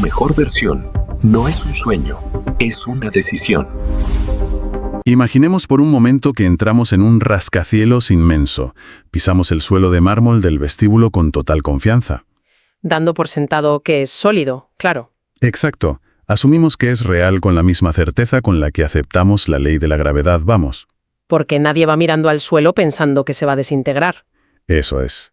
mejor versión no es un sueño, es una decisión. Imaginemos por un momento que entramos en un rascacielos inmenso. Pisamos el suelo de mármol del vestíbulo con total confianza. Dando por sentado que es sólido, claro. Exacto. Asumimos que es real con la misma certeza con la que aceptamos la ley de la gravedad, vamos. Porque nadie va mirando al suelo pensando que se va a desintegrar. Eso es.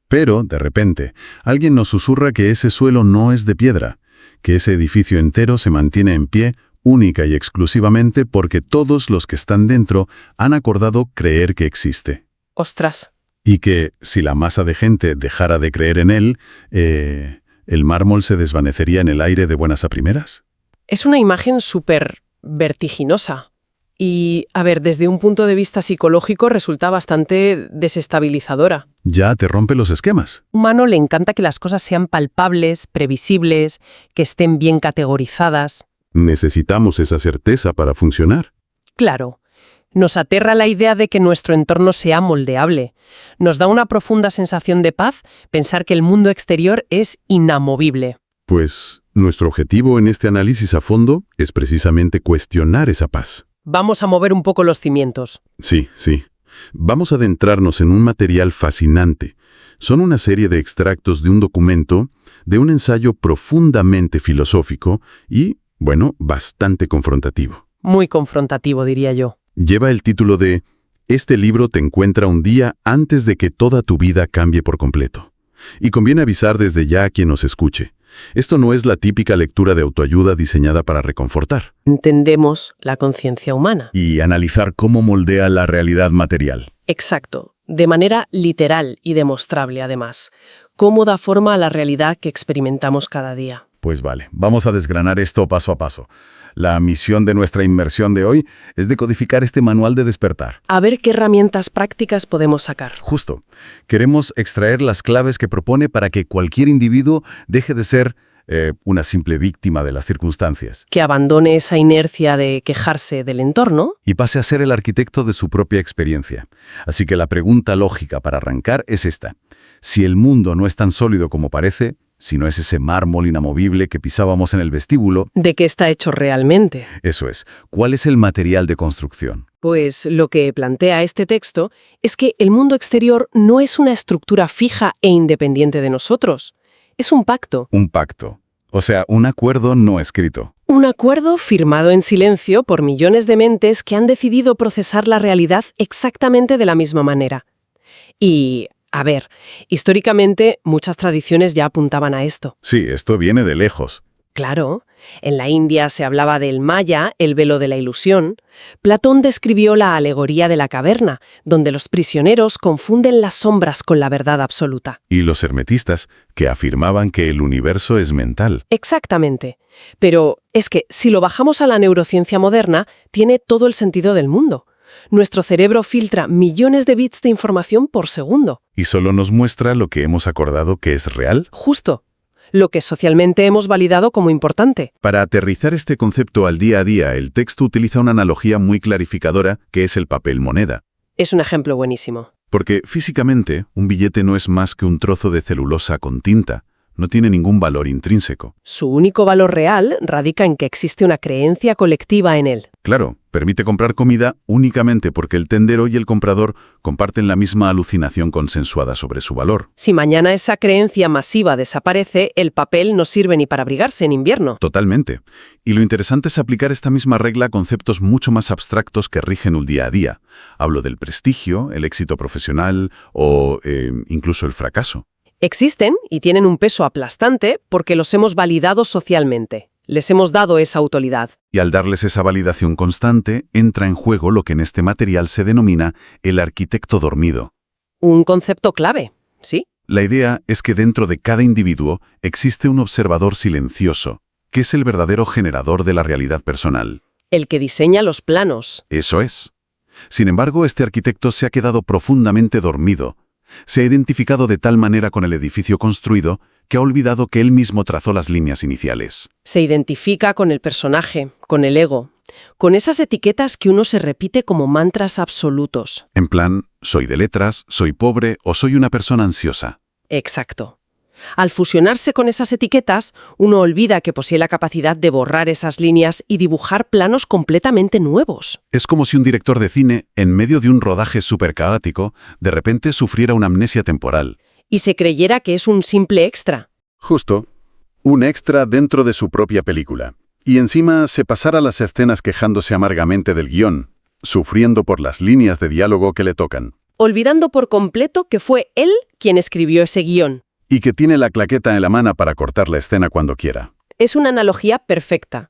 Pero, de repente, alguien nos susurra que ese suelo no es de piedra, que ese edificio entero se mantiene en pie única y exclusivamente porque todos los que están dentro han acordado creer que existe. Ostras. Y que, si la masa de gente dejara de creer en él, ¿el mármol se desvanecería en el aire de buenas a primeras? Es una imagen súper vertiginosa. Y, a ver, desde un punto de vista psicológico resulta bastante desestabilizadora. Ya te rompe los esquemas. Al humano le encanta que las cosas sean palpables, previsibles, que estén bien categorizadas. Necesitamos esa certeza para funcionar. Claro. Nos aterra la idea de que nuestro entorno sea moldeable. Nos da una profunda sensación de paz pensar que el mundo exterior es inamovible. Pues nuestro objetivo en este análisis a fondo es precisamente cuestionar esa paz. Vamos a mover un poco los cimientos. Sí. Vamos a adentrarnos en un material fascinante. Son una serie de extractos de un documento, de un ensayo profundamente filosófico y, bueno, bastante confrontativo. Muy confrontativo, diría yo. Lleva el título de «Este libro te encuentra un día antes de que toda tu vida cambie por completo». Y conviene avisar desde ya a quien nos escuche. Esto no es la típica lectura de autoayuda diseñada para reconfortar. Entendemos la conciencia humana. Y analizar cómo moldea la realidad material. Exacto. De manera literal y demostrable, además. Cómo da forma a la realidad que experimentamos cada día. Pues vale, vamos a desgranar esto paso a paso. La misión de nuestra inmersión de hoy es decodificar este manual de despertar. A ver qué herramientas prácticas podemos sacar. Justo. Queremos extraer las claves que propone para que cualquier individuo deje de ser una simple víctima de las circunstancias. Que abandone esa inercia de quejarse del entorno. Y pase a ser el arquitecto de su propia experiencia. Así que la pregunta lógica para arrancar es esta. Si el mundo no es tan sólido como parece, si no es ese mármol inamovible que pisábamos en el vestíbulo. ¿De qué está hecho realmente? Eso es. ¿Cuál es el material de construcción? Pues lo que plantea este texto es que el mundo exterior no es una estructura fija e independiente de nosotros. Es un pacto. Un pacto. O sea, un acuerdo no escrito. Un acuerdo firmado en silencio por millones de mentes que han decidido procesar la realidad exactamente de la misma manera. Y a ver, históricamente muchas tradiciones ya apuntaban a esto. Sí, esto viene de lejos. Claro, en la India se hablaba del Maya, el velo de la ilusión. Platón describió la alegoría de la caverna, donde los prisioneros confunden las sombras con la verdad absoluta. Y los hermetistas, que afirmaban que el universo es mental. Exactamente. Pero es que si lo bajamos a la neurociencia moderna, tiene todo el sentido del mundo. Nuestro cerebro filtra millones de bits de información por segundo. ¿Y solo nos muestra lo que hemos acordado que es real? Justo. Lo que socialmente hemos validado como importante. Para aterrizar este concepto al día a día, el texto utiliza una analogía muy clarificadora, que es el papel moneda. Es un ejemplo buenísimo. Porque físicamente, un billete no es más que un trozo de celulosa con tinta. No tiene ningún valor intrínseco. Su único valor real radica en que existe una creencia colectiva en él. Claro, permite comprar comida únicamente porque el tendero y el comprador comparten la misma alucinación consensuada sobre su valor. Si mañana esa creencia masiva desaparece, el papel no sirve ni para abrigarse en invierno. Totalmente. Y lo interesante es aplicar esta misma regla a conceptos mucho más abstractos que rigen el día a día. Hablo del prestigio, el éxito profesional o incluso el fracaso. Existen y tienen un peso aplastante porque los hemos validado socialmente. Les hemos dado esa autoridad. Y al darles esa validación constante, entra en juego lo que en este material se denomina el arquitecto dormido. Un concepto clave, ¿sí? La idea es que dentro de cada individuo existe un observador silencioso, que es el verdadero generador de la realidad personal. El que diseña los planos. Eso es. Sin embargo, este arquitecto se ha quedado profundamente dormido. Se ha identificado de tal manera con el edificio construido que ha olvidado que él mismo trazó las líneas iniciales. Se identifica con el personaje, con el ego, con esas etiquetas que uno se repite como mantras absolutos. En plan, soy de letras, soy pobre o soy una persona ansiosa. Exacto. Al fusionarse con esas etiquetas, uno olvida que posee la capacidad de borrar esas líneas y dibujar planos completamente nuevos. Es como si un director de cine, en medio de un rodaje súper caótico, de repente sufriera una amnesia temporal. Y se creyera que es un simple extra. Justo. Un extra dentro de su propia película. Y encima se pasara las escenas quejándose amargamente del guión, sufriendo por las líneas de diálogo que le tocan. Olvidando por completo que fue él quien escribió ese guión. Y que tiene la claqueta en la mano para cortar la escena cuando quiera. Es una analogía perfecta.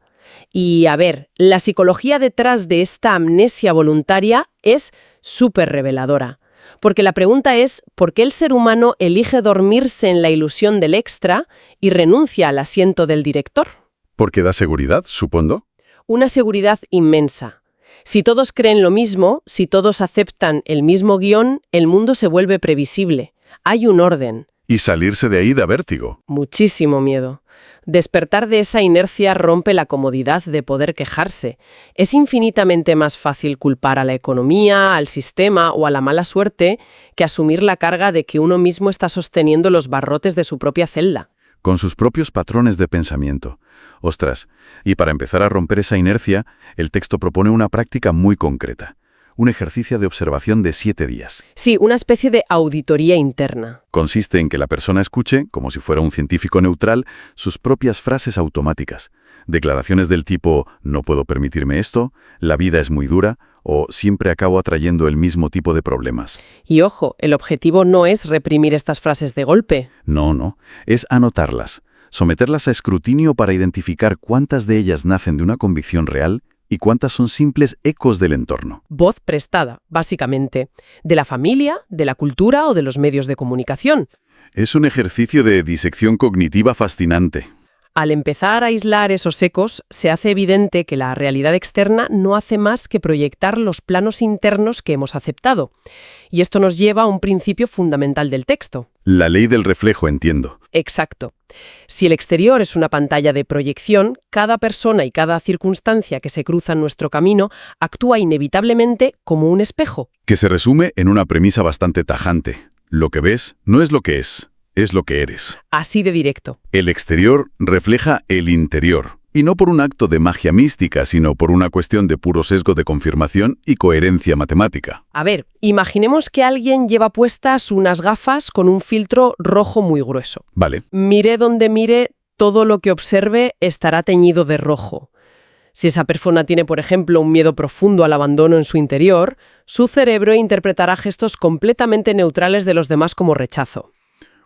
Y a ver, la psicología detrás de esta amnesia voluntaria es súper reveladora. Porque la pregunta es, ¿por qué el ser humano elige dormirse en la ilusión del extra y renuncia al asiento del director? Porque da seguridad, supongo. Una seguridad inmensa. Si todos creen lo mismo, si todos aceptan el mismo guión, el mundo se vuelve previsible. Hay un orden. Y salirse de ahí da vértigo. Muchísimo miedo. Despertar de esa inercia rompe la comodidad de poder quejarse. Es infinitamente más fácil culpar a la economía, al sistema o a la mala suerte que asumir la carga de que uno mismo está sosteniendo los barrotes de su propia celda. Con sus propios patrones de pensamiento. Ostras, y para empezar a romper esa inercia, el texto propone una práctica muy concreta. Un ejercicio de observación de 7 días. Sí, una especie de auditoría interna. Consiste en que la persona escuche, como si fuera un científico neutral, sus propias frases automáticas. Declaraciones del tipo, no puedo permitirme esto, la vida es muy dura, o siempre acabo atrayendo el mismo tipo de problemas. Y ojo, el objetivo no es reprimir estas frases de golpe. No, es anotarlas, someterlas a escrutinio para identificar cuántas de ellas nacen de una convicción real y cuántas son simples ecos del entorno. Voz prestada, básicamente, de la familia, de la cultura o de los medios de comunicación. Es un ejercicio de disección cognitiva fascinante. Al empezar a aislar esos ecos, se hace evidente que la realidad externa no hace más que proyectar los planos internos que hemos aceptado. Y esto nos lleva a un principio fundamental del texto. La ley del reflejo, entiendo. Exacto. Si el exterior es una pantalla de proyección, cada persona y cada circunstancia que se cruza en nuestro camino actúa inevitablemente como un espejo. Que se resume en una premisa bastante tajante. Lo que ves no es lo que es lo que eres. Así de directo. El exterior refleja el interior. Y no por un acto de magia mística, sino por una cuestión de puro sesgo de confirmación y coherencia matemática. A ver, imaginemos que alguien lleva puestas unas gafas con un filtro rojo muy grueso. Vale. Mire donde mire, todo lo que observe estará teñido de rojo. Si esa persona tiene, por ejemplo, un miedo profundo al abandono en su interior, su cerebro interpretará gestos completamente neutrales de los demás como rechazo.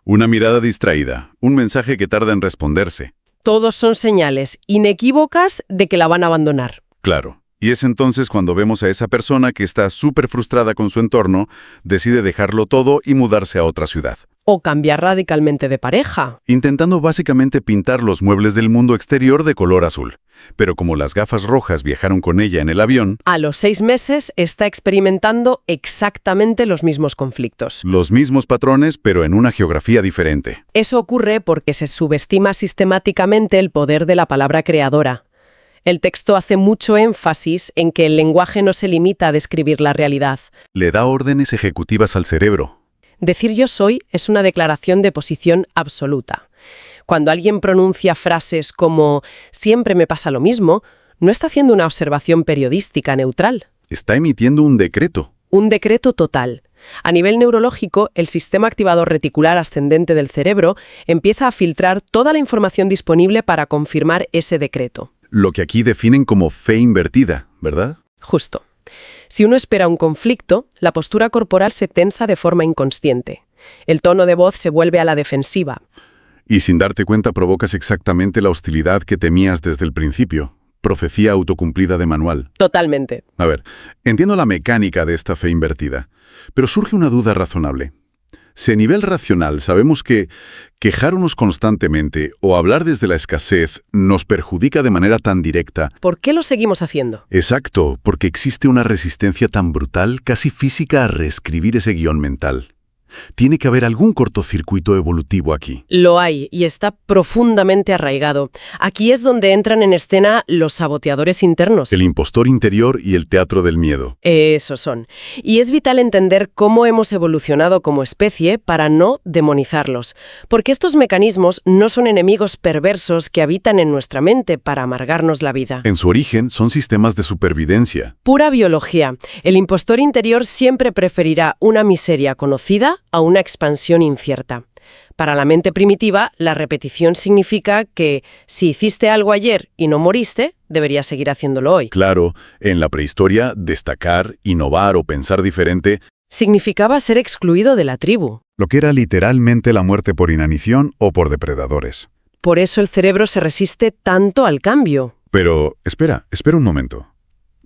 Una mirada distraída, un mensaje que tarda en responderse. Todos son señales inequívocas de que la van a abandonar. Claro. Y es entonces cuando vemos a esa persona que está súper frustrada con su entorno, decide dejarlo todo y mudarse a otra ciudad. O cambiar radicalmente de pareja. Intentando básicamente pintar los muebles del mundo exterior de color azul. Pero como las gafas rojas viajaron con ella en el avión, a los 6 meses está experimentando exactamente los mismos conflictos. Los mismos patrones, pero en una geografía diferente. Eso ocurre porque se subestima sistemáticamente el poder de la palabra creadora. El texto hace mucho énfasis en que el lenguaje no se limita a describir la realidad. Le da órdenes ejecutivas al cerebro. Decir yo soy es una declaración de posición absoluta. Cuando alguien pronuncia frases como «siempre me pasa lo mismo», no está haciendo una observación periodística neutral. Está emitiendo un decreto. Un decreto total. A nivel neurológico, el sistema activador reticular ascendente del cerebro empieza a filtrar toda la información disponible para confirmar ese decreto. Lo que aquí definen como fe invertida, ¿verdad? Justo. Si uno espera un conflicto, la postura corporal se tensa de forma inconsciente. El tono de voz se vuelve a la defensiva. Y sin darte cuenta provocas exactamente la hostilidad que temías desde el principio. Profecía autocumplida de manual. Totalmente. A ver, entiendo la mecánica de esta fe invertida, pero surge una duda razonable. Si a nivel racional sabemos que quejarnos constantemente o hablar desde la escasez nos perjudica de manera tan directa... ¿Por qué lo seguimos haciendo? Exacto, porque existe una resistencia tan brutal, casi física, a reescribir ese guión mental. Tiene que haber algún cortocircuito evolutivo aquí. Lo hay y está profundamente arraigado. Aquí es donde entran en escena los saboteadores internos. El impostor interior y el teatro del miedo. Esos son. Y es vital entender cómo hemos evolucionado como especie para no demonizarlos. Porque estos mecanismos no son enemigos perversos que habitan en nuestra mente para amargarnos la vida. En su origen son sistemas de supervivencia. Pura biología. El impostor interior siempre preferirá una miseria conocida a una expansión incierta. Para la mente primitiva, la repetición significa que si hiciste algo ayer y no moriste, deberías seguir haciéndolo hoy. Claro, en la prehistoria, destacar, innovar o pensar diferente Significaba ser excluido de la tribu. lo que era literalmente la muerte por inanición o por depredadores. Por eso el cerebro se resiste tanto al cambio. Pero, espera un momento.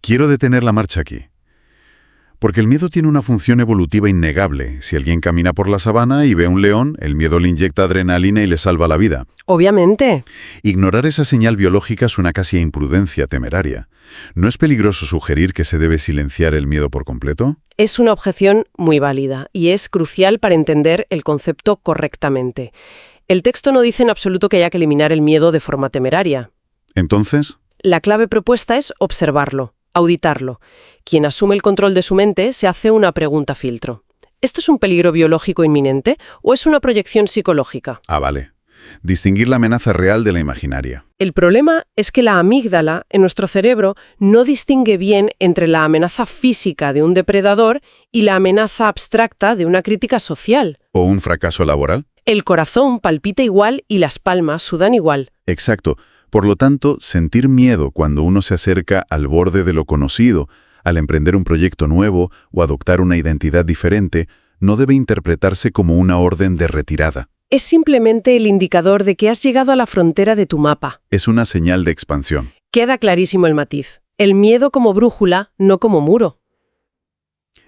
Quiero detener la marcha aquí. Porque el miedo tiene una función evolutiva innegable. Si alguien camina por la sabana y ve un león, el miedo le inyecta adrenalina y le salva la vida. Obviamente. Ignorar esa señal biológica suena casi a imprudencia temeraria. ¿No es peligroso sugerir que se debe silenciar el miedo por completo? Es una objeción muy válida y es crucial para entender el concepto correctamente. El texto no dice en absoluto que haya que eliminar el miedo de forma temeraria. Entonces, La clave propuesta es observarlo, auditarlo. Quien asume el control de su mente se hace una pregunta filtro. ¿Esto es un peligro biológico inminente o es una proyección psicológica? vale. Distinguir la amenaza real de la imaginaria. El problema es que la amígdala en nuestro cerebro no distingue bien entre la amenaza física de un depredador y la amenaza abstracta de una crítica social. ¿O un fracaso laboral? El corazón palpita igual y las palmas sudan igual. Exacto. Por lo tanto, sentir miedo cuando uno se acerca al borde de lo conocido, al emprender un proyecto nuevo o adoptar una identidad diferente, no debe interpretarse como una orden de retirada. Es simplemente el indicador de que has llegado a la frontera de tu mapa. Es una señal de expansión. Queda clarísimo el matiz. El miedo como brújula, no como muro.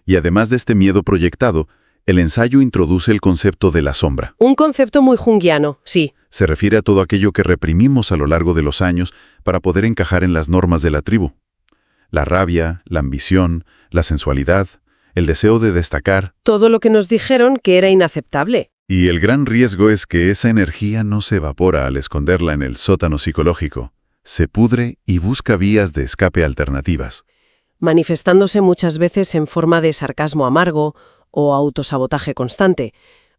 Y además de este miedo proyectado, el ensayo introduce el concepto de la sombra. Un concepto muy junguiano, sí. Se refiere a todo aquello que reprimimos a lo largo de los años para poder encajar en las normas de la tribu. La rabia, la ambición, la sensualidad, el deseo de destacar. Todo lo que nos dijeron que era inaceptable. Y el gran riesgo es que esa energía no se evapora al esconderla en el sótano psicológico. Se pudre y busca vías de escape alternativas. Manifestándose muchas veces en forma de sarcasmo amargo o autosabotaje constante,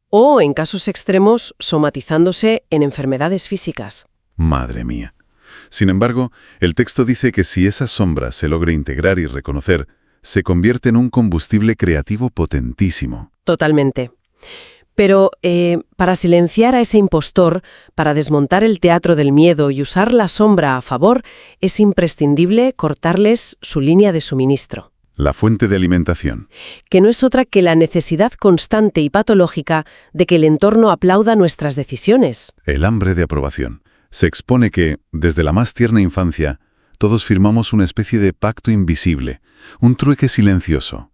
o, en casos extremos, somatizándose en enfermedades físicas. Madre mía. Sin embargo, el texto dice que si esa sombra se logra integrar y reconocer, se convierte en un combustible creativo potentísimo. Totalmente. Pero para silenciar a ese impostor, para desmontar el teatro del miedo y usar la sombra a favor, es imprescindible cortarles su línea de suministro. La fuente de alimentación. Que no es otra que la necesidad constante y patológica de que el entorno aplauda nuestras decisiones. El hambre de aprobación. Se expone que, desde la más tierna infancia, todos firmamos una especie de pacto invisible, un trueque silencioso.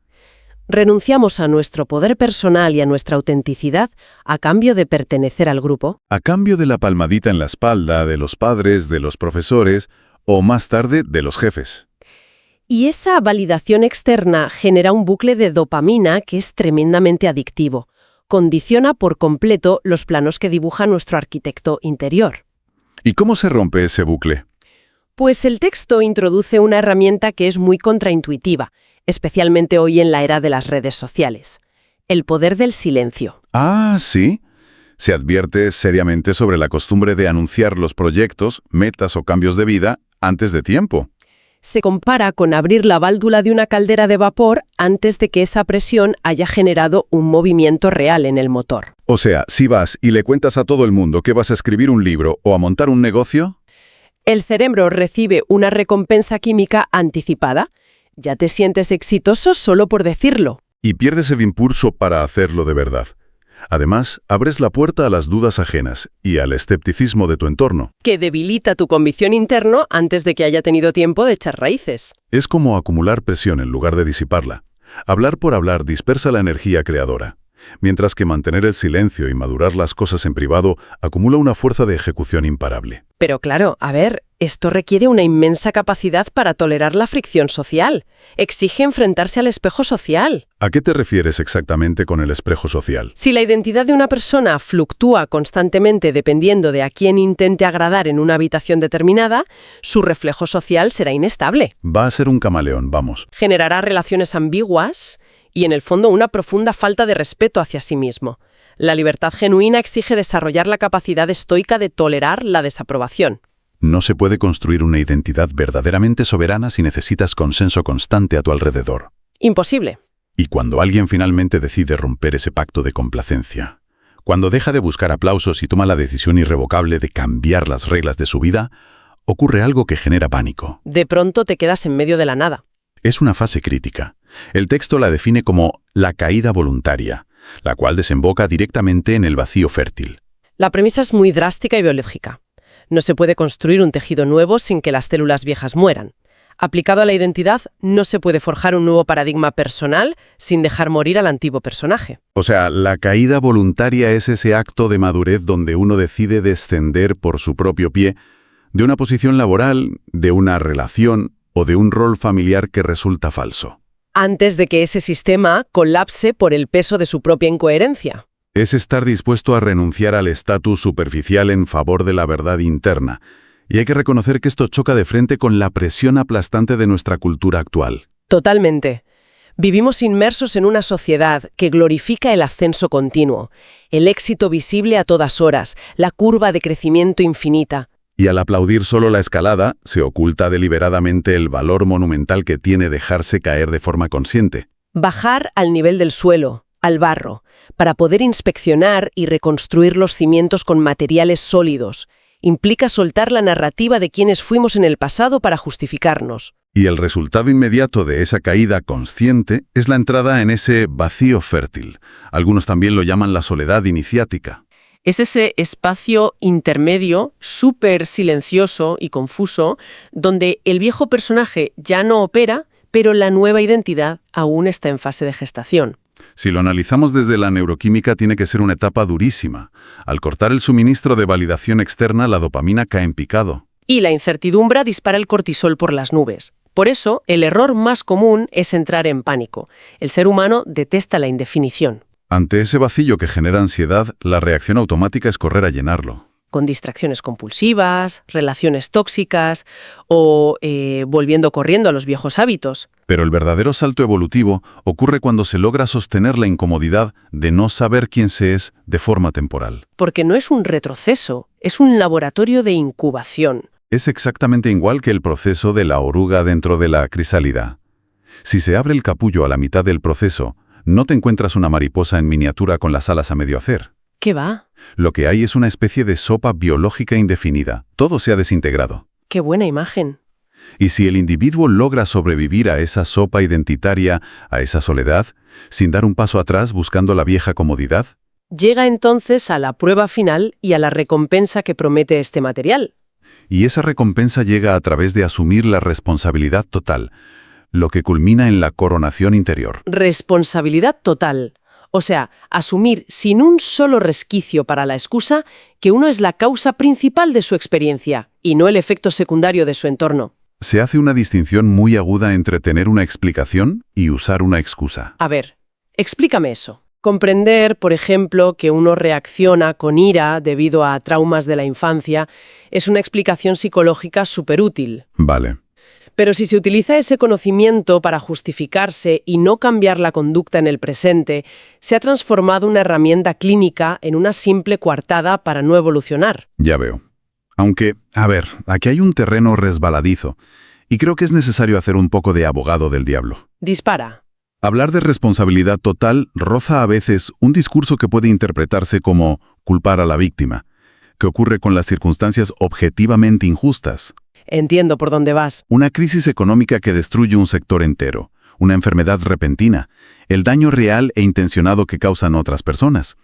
Renunciamos a nuestro poder personal y a nuestra autenticidad a cambio de pertenecer al grupo. A cambio de la palmadita en la espalda de los padres, de los profesores o más tarde de los jefes. Y esa validación externa genera un bucle de dopamina que es tremendamente adictivo. Condiciona por completo los planos que dibuja nuestro arquitecto interior. ¿Y cómo se rompe ese bucle? Pues el texto introduce una herramienta que es muy contraintuitiva, especialmente hoy en la era de las redes sociales. El poder del silencio. Ah, ¿sí? Se advierte seriamente sobre la costumbre de anunciar los proyectos, metas o cambios de vida antes de tiempo. Se compara con abrir la válvula de una caldera de vapor antes de que esa presión haya generado un movimiento real en el motor. O sea, si vas y le cuentas a todo el mundo que vas a escribir un libro o a montar un negocio, el cerebro recibe una recompensa química anticipada. Ya te sientes exitoso solo por decirlo. y pierdes el impulso para hacerlo de verdad. Además, abres la puerta a las dudas ajenas y al escepticismo de tu entorno. Que debilita tu convicción interno antes de que haya tenido tiempo de echar raíces. Es como acumular presión en lugar de disiparla. Hablar por hablar dispersa la energía creadora, mientras que mantener el silencio y madurar las cosas en privado acumula una fuerza de ejecución imparable. Pero claro, a ver, Esto requiere una inmensa capacidad para tolerar la fricción social. Exige enfrentarse al espejo social. ¿A qué te refieres exactamente con el espejo social? Si la identidad de una persona fluctúa constantemente dependiendo de a quién intente agradar en una habitación determinada, su reflejo social será inestable. Va a ser un camaleón, vamos. Generará relaciones ambiguas y, en el fondo, una profunda falta de respeto hacia sí mismo. La libertad genuina exige desarrollar la capacidad estoica de tolerar la desaprobación. No se puede construir una identidad verdaderamente soberana si necesitas consenso constante a tu alrededor. Imposible. Y cuando alguien finalmente decide romper ese pacto de complacencia, cuando deja de buscar aplausos y toma la decisión irrevocable de cambiar las reglas de su vida, ocurre algo que genera pánico. De pronto te quedas en medio de la nada. Es una fase crítica. El texto la define como la caída voluntaria, la cual desemboca directamente en el vacío fértil. La premisa es muy drástica y biológica. No se puede construir un tejido nuevo sin que las células viejas mueran. Aplicado a la identidad, no se puede forjar un nuevo paradigma personal sin dejar morir al antiguo personaje. O sea, la caída voluntaria es ese acto de madurez donde uno decide descender por su propio pie de una posición laboral, de una relación o de un rol familiar que resulta falso. Antes de que ese sistema colapse por el peso de su propia incoherencia. Es estar dispuesto a renunciar al estatus superficial en favor de la verdad interna. Y hay que reconocer que esto choca de frente con la presión aplastante de nuestra cultura actual. Totalmente. Vivimos inmersos en una sociedad que glorifica el ascenso continuo, el éxito visible a todas horas, la curva de crecimiento infinita. Y al aplaudir solo la escalada, se oculta deliberadamente el valor monumental que tiene dejarse caer de forma consciente. Bajar al nivel del suelo, al barro, para poder inspeccionar y reconstruir los cimientos con materiales sólidos, implica soltar la narrativa de quienes fuimos en el pasado para justificarnos. Y el resultado inmediato de esa caída consciente es la entrada en ese vacío fértil. Algunos también lo llaman la soledad iniciática. Es ese espacio intermedio, súper silencioso y confuso, donde el viejo personaje ya no opera, pero la nueva identidad aún está en fase de gestación. Si lo analizamos desde la neuroquímica, tiene que ser una etapa durísima. Al cortar el suministro de validación externa, la dopamina cae en picado. Y la incertidumbre dispara el cortisol por las nubes. Por eso, el error más común es entrar en pánico. El ser humano detesta la indefinición. Ante ese vacío que genera ansiedad, la reacción automática es correr a llenarlo. Con distracciones compulsivas, relaciones tóxicas o volviendo corriendo a los viejos hábitos. Pero el verdadero salto evolutivo ocurre cuando se logra sostener la incomodidad de no saber quién se es de forma temporal. Porque no es un retroceso, es un laboratorio de incubación. Es exactamente igual que el proceso de la oruga dentro de la crisálida. Si se abre el capullo a la mitad del proceso, no te encuentras una mariposa en miniatura con las alas a medio hacer. ¿Qué va? Lo que hay es una especie de sopa biológica indefinida. Todo se ha desintegrado. ¡Qué buena imagen! Y si el individuo logra sobrevivir a esa sopa identitaria, a esa soledad, sin dar un paso atrás buscando la vieja comodidad, llega entonces a la prueba final y a la recompensa que promete este material. Y esa recompensa llega a través de asumir la responsabilidad total, lo que culmina en la coronación interior. Responsabilidad total. O sea, asumir sin un solo resquicio para la excusa que uno es la causa principal de su experiencia y no el efecto secundario de su entorno. Se hace una distinción muy aguda entre tener una explicación y usar una excusa. A ver, explícame eso. Comprender, por ejemplo, que uno reacciona con ira debido a traumas de la infancia es una explicación psicológica súper útil. Vale. Pero si se utiliza ese conocimiento para justificarse y no cambiar la conducta en el presente, se ha transformado una herramienta clínica en una simple coartada para no evolucionar. Ya veo. Aunque, a ver, aquí hay un terreno resbaladizo, y creo que es necesario hacer un poco de abogado del diablo. Dispara. Hablar de responsabilidad total roza a veces un discurso que puede interpretarse como culpar a la víctima, que ocurre con las circunstancias objetivamente injustas. Entiendo por dónde vas. Una crisis económica que destruye un sector entero, una enfermedad repentina, el daño real e intencionado que causan otras personas.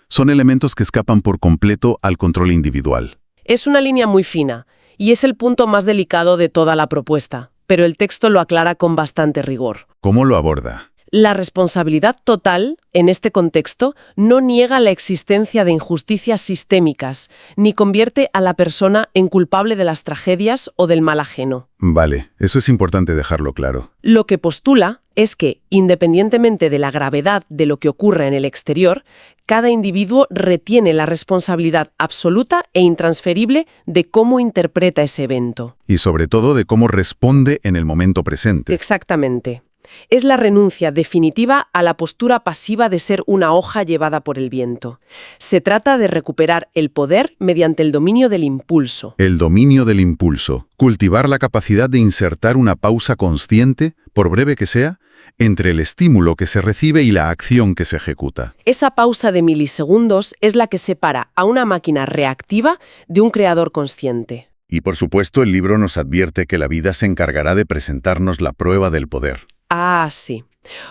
Son elementos que escapan por completo al control individual. Es una línea muy fina, y es el punto más delicado de toda la propuesta, pero el texto lo aclara con bastante rigor. ¿Cómo lo aborda? La responsabilidad total, en este contexto, no niega la existencia de injusticias sistémicas, ni convierte a la persona en culpable de las tragedias o del mal ajeno. Vale, eso es importante dejarlo claro. Lo que postula es que, independientemente de la gravedad de lo que ocurre en el exterior, cada individuo retiene la responsabilidad absoluta e intransferible de cómo interpreta ese evento. Y sobre todo de cómo responde en el momento presente. Exactamente. Es la renuncia definitiva a la postura pasiva de ser una hoja llevada por el viento. Se trata de recuperar el poder mediante el dominio del impulso. El dominio del impulso. Cultivar la capacidad de insertar una pausa consciente, por breve que sea, entre el estímulo que se recibe y la acción que se ejecuta. Esa pausa de milisegundos es la que separa a una máquina reactiva de un creador consciente. Y por supuesto el libro nos advierte que la vida se encargará de presentarnos la prueba del poder. Ah, sí.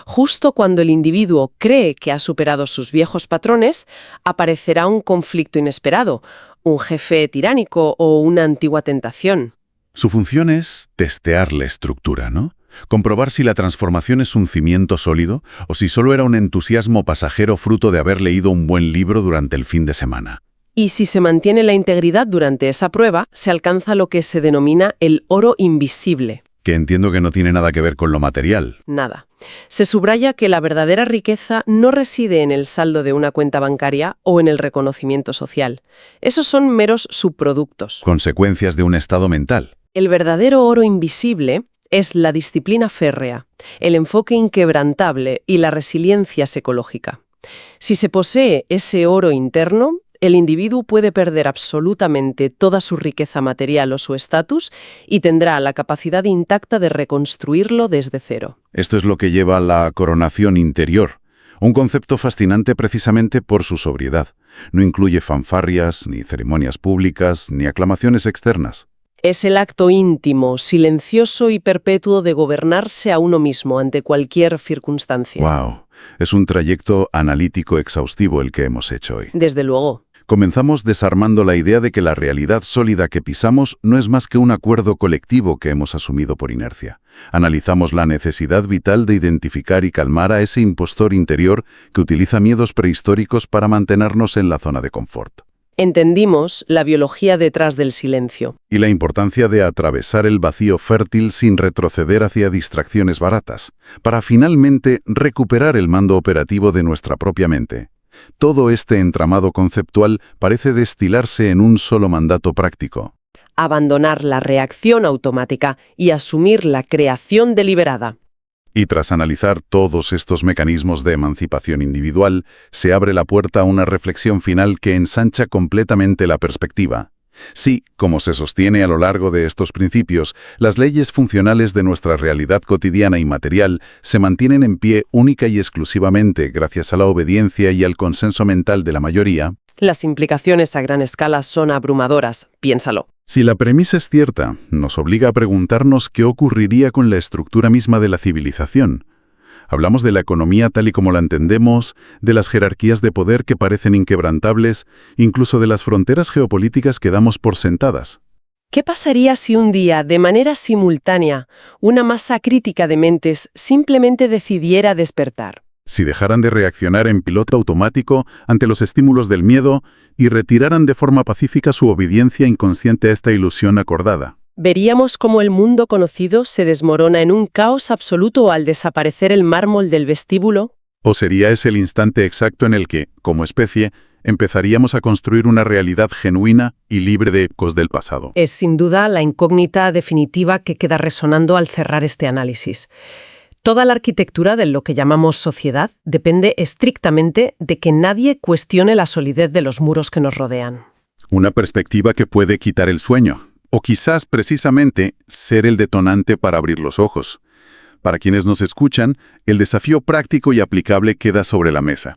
Justo cuando el individuo cree que ha superado sus viejos patrones, aparecerá un conflicto inesperado, un jefe tiránico o una antigua tentación. Su función es testear la estructura, ¿no? Comprobar si la transformación es un cimiento sólido o si solo era un entusiasmo pasajero fruto de haber leído un buen libro durante el fin de semana. Y si se mantiene la integridad durante esa prueba, se alcanza lo que se denomina el oro invisible. Que entiendo que no tiene nada que ver con lo material. Nada. Se subraya que la verdadera riqueza no reside en el saldo de una cuenta bancaria o en el reconocimiento social. Esos son meros subproductos. Consecuencias de un estado mental. El verdadero oro invisible es la disciplina férrea, el enfoque inquebrantable y la resiliencia psicológica. Si se posee ese oro interno, el individuo puede perder absolutamente toda su riqueza material o su estatus y tendrá la capacidad intacta de reconstruirlo desde cero. Esto es lo que lleva a la coronación interior, un concepto fascinante precisamente por su sobriedad. No incluye fanfarrias, ni ceremonias públicas, ni aclamaciones externas. Es el acto íntimo, silencioso y perpetuo de gobernarse a uno mismo ante cualquier circunstancia. ¡Wow! Es un trayecto analítico exhaustivo el que hemos hecho hoy. Desde luego. Comenzamos desarmando la idea de que la realidad sólida que pisamos no es más que un acuerdo colectivo que hemos asumido por inercia. Analizamos la necesidad vital de identificar y calmar a ese impostor interior que utiliza miedos prehistóricos para mantenernos en la zona de confort. Entendimos la biología detrás del silencio. Y la importancia de atravesar el vacío fértil sin retroceder hacia distracciones baratas, para finalmente recuperar el mando operativo de nuestra propia mente. Todo este entramado conceptual parece destilarse en un solo mandato práctico. Abandonar la reacción automática y asumir la creación deliberada. Y tras analizar todos estos mecanismos de emancipación individual, se abre la puerta a una reflexión final que ensancha completamente la perspectiva. Sí, como se sostiene a lo largo de estos principios, las leyes funcionales de nuestra realidad cotidiana y material se mantienen en pie única y exclusivamente gracias a la obediencia y al consenso mental de la mayoría. Las implicaciones a gran escala son abrumadoras, piénsalo. Si la premisa es cierta, nos obliga a preguntarnos qué ocurriría con la estructura misma de la civilización. Hablamos de la economía tal y como la entendemos, de las jerarquías de poder que parecen inquebrantables, incluso de las fronteras geopolíticas que damos por sentadas. ¿Qué pasaría si un día, de manera simultánea, una masa crítica de mentes simplemente decidiera despertar? Si dejaran de reaccionar en piloto automático ante los estímulos del miedo y retiraran de forma pacífica su obediencia inconsciente a esta ilusión acordada. Veríamos cómo el mundo conocido se desmorona en un caos absoluto al desaparecer el mármol del vestíbulo. ¿O sería ese el instante exacto en el que, como especie, empezaríamos a construir una realidad genuina y libre de ecos del pasado? Es sin duda la incógnita definitiva que queda resonando al cerrar este análisis. Toda la arquitectura de lo que llamamos sociedad depende estrictamente de que nadie cuestione la solidez de los muros que nos rodean. Una perspectiva que puede quitar el sueño, o quizás precisamente ser el detonante para abrir los ojos. Para quienes nos escuchan, el desafío práctico y aplicable queda sobre la mesa.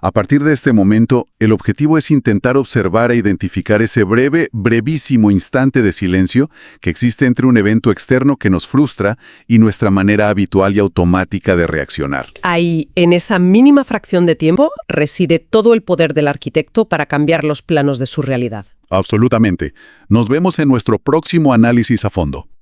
A partir de este momento, el objetivo es intentar observar e identificar ese brevísimo instante de silencio que existe entre un evento externo que nos frustra y nuestra manera habitual y automática de reaccionar. Ahí, en esa mínima fracción de tiempo, reside todo el poder del arquitecto para cambiar los planos de su realidad. Absolutamente. Nos vemos en nuestro próximo análisis a fondo.